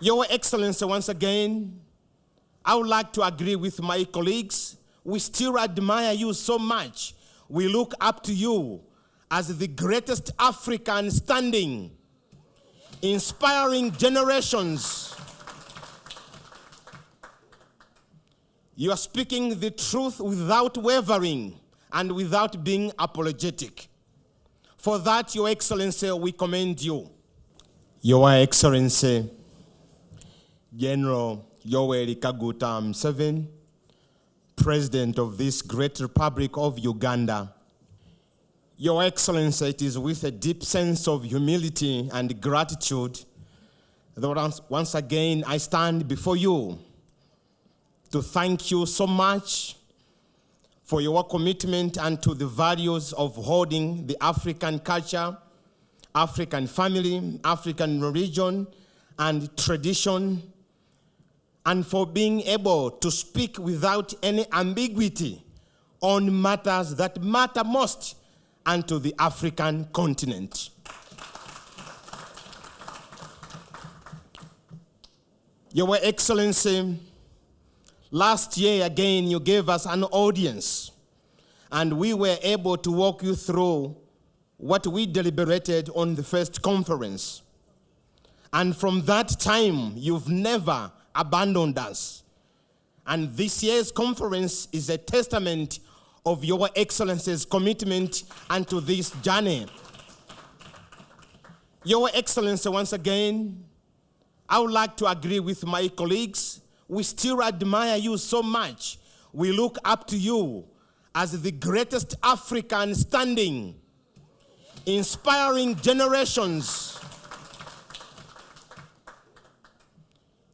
Your Excellency, once again, I would like to agree with my colleagues. We still admire you so much. We look up to you as the greatest African standing, inspiring generations. You are speaking the truth without wavering and without being apologetic. For that, Your Excellency, we commend you. Your Excellency, General Yoweri Kaguta Museveni, President of this great Republic of Uganda. Your Excellency, it is with a deep sense of humility and gratitude that once again I stand before you to thank you so much for your commitment and to the values of holding the African culture, African family, African religion and tradition, and for being able to speak without any ambiguity on matters that matter most unto the African continent. Your Excellency, last year again you gave us an audience and we were able to walk you through what we deliberated on the first conference. And from that time, you've never abandoned us. And this year's conference is a testament of Your Excellency's commitment unto this journey. Your Excellency, once again, I would like to agree with my colleagues. We still admire you so much. We look up to you as the greatest African standing, inspiring generations.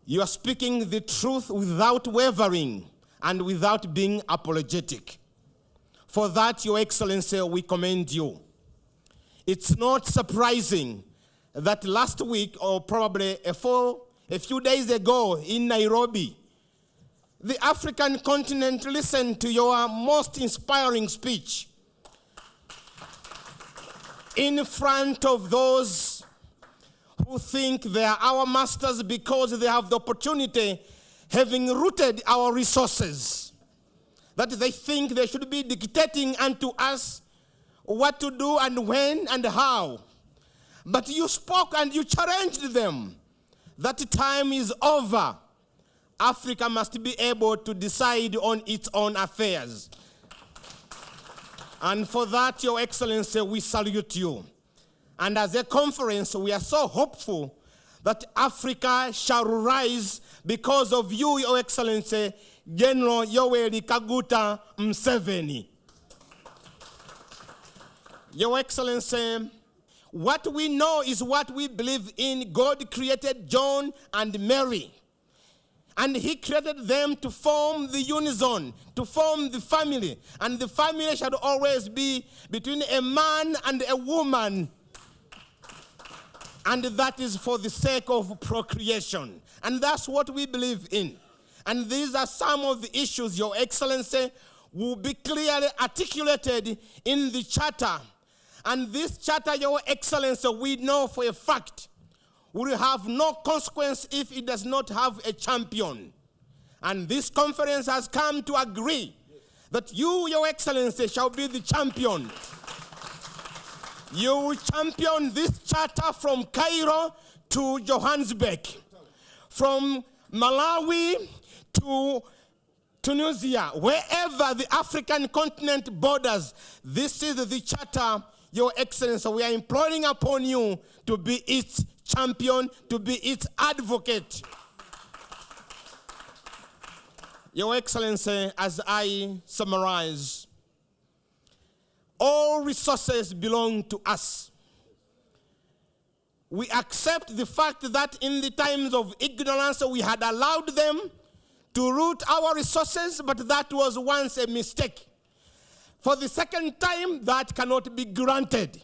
You are speaking the truth without wavering and without being apologetic. For that, Your Excellency, we commend you. It's not surprising that last week, or probably a few days ago in Nairobi, the African continent listened to your most inspiring speech in front of those who think they are our masters because they have the opportunity, having rooted our resources, that they think they should be dictating unto us what to do and when and how. But you spoke and you challenged them that time is over. Africa must be able to decide on its own affairs. And for that, Your Excellency, we salute you. And as a conference, we are so hopeful that Africa shall rise because of you, Your Excellency, General Yoweri Kaguta Museveni. Your Excellency, what we know is what we believe in. God created John and Mary. And he created them to form the unison, to form the family. And the family shall always be between a man and a woman. And that is for the sake of procreation. And that's what we believe in. And these are some of the issues, Your Excellency, will be clearly articulated in the charter. And this charter, Your Excellency, we know for a fact, will have no consequence if it does not have a champion. And this conference has come to agree that you, Your Excellency, shall be the champion. You will champion this charter from Cairo to Johannesburg, from Malawi to Tunisia, wherever the African continent borders. This is the charter, Your Excellency. We are imploring upon you to be its champion, to be its advocate. Your Excellency, as I summarize, all resources belong to us. We accept the fact that in the times of ignorance, we had allowed them to root our resources, but that was once a mistake. For the second time, that cannot be granted.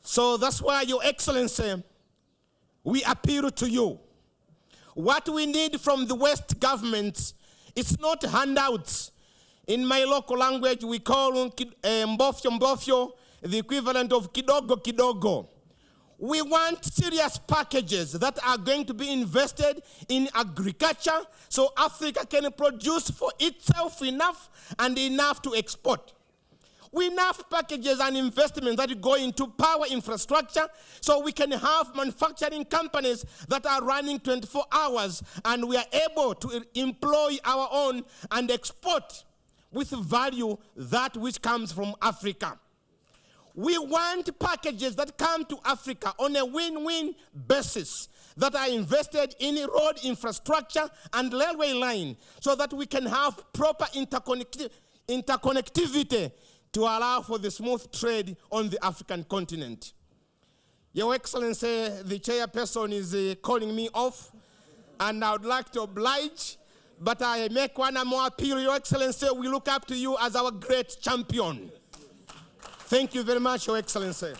So that's why, Your Excellency, we appeal to you. What we need from the West governments, it's not handouts. In my local language, we call mbofyo mbofyo, the equivalent of kidogo kidogo. We want serious packages that are going to be invested in agriculture so Africa can produce for itself enough and enough to export. We enough packages and investments that go into power infrastructure so we can have manufacturing companies that are running 24 hours and we are able to employ our own and export with value that which comes from Africa. We want packages that come to Africa on a win-win basis that are invested in road infrastructure and railway line so that we can have proper interconnectivity to allow for the smooth trade on the African continent. Your Excellency, the chairperson is calling me off, and I would like to oblige, but I make one more appeal. Your Excellency, we look up to you as our great champion. Thank you very much, Your Excellency.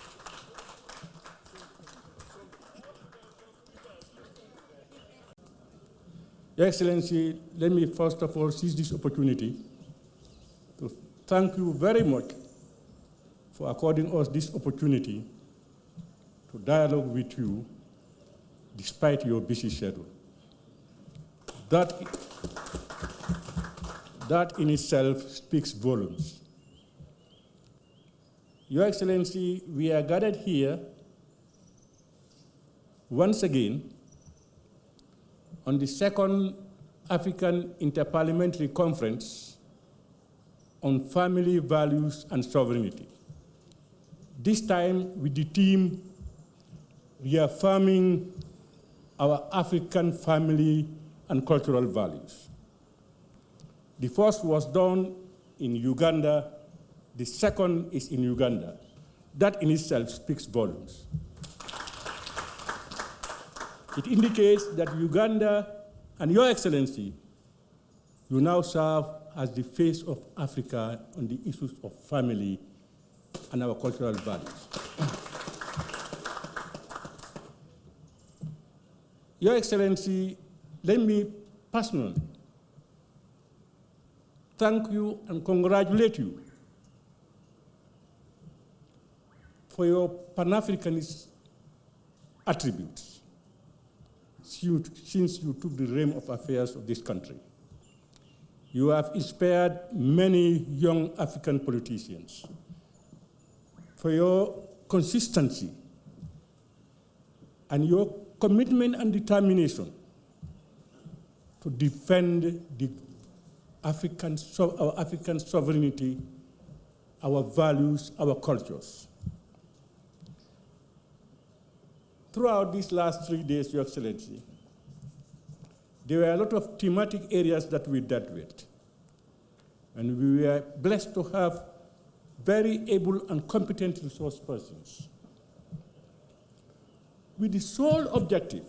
Your Excellency, let me first of all seize this opportunity to thank you very much for according us this opportunity to dialogue with you despite your busy schedule. That in itself speaks volumes. Your Excellency, we are gathered here once again on the second African Interparliamentary Conference on Family Values and Sovereignty. This time with the theme reaffirming our African family and cultural values. The first was done in Uganda. The second is in Uganda. That in itself speaks volumes. It indicates that Uganda and Your Excellency, you now serve as the face of Africa on the issues of family and our cultural values. Your Excellency, let me personally thank you and congratulate you for your Pan-Africanist attributes since you took the reign of affairs of this country. You have inspired many young African politicians for your consistency and your commitment and determination to defend our African sovereignty, our values, our cultures. Throughout these last 3 days, Your Excellency, there were a lot of thematic areas that we dealt with. And we were blessed to have very able and competent resource persons with the sole objective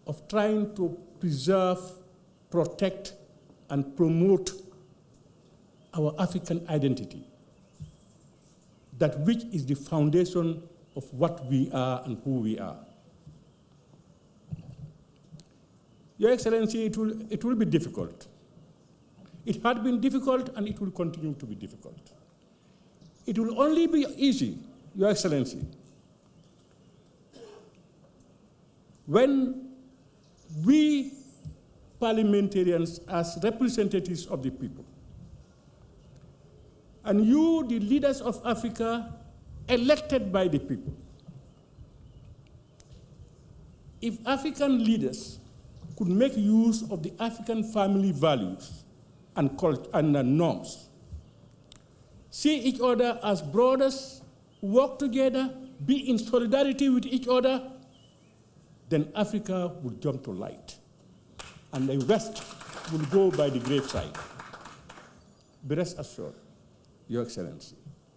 of trying to preserve, protect, and promote our African identity, that which is the foundation of what we are and who we are. Your Excellency, it will be difficult. It had been difficult and it will continue to be difficult. It will only be easy, Your Excellency, when we parliamentarians as representatives of the people, and you, the leaders of Africa, elected by the people. If African leaders could make use of the African family values and culture and norms, see each other as brothers, work together, be in solidarity with each other, then Africa will jump to light, and the rest will go by the graveside. Be rest assured, Your Excellency,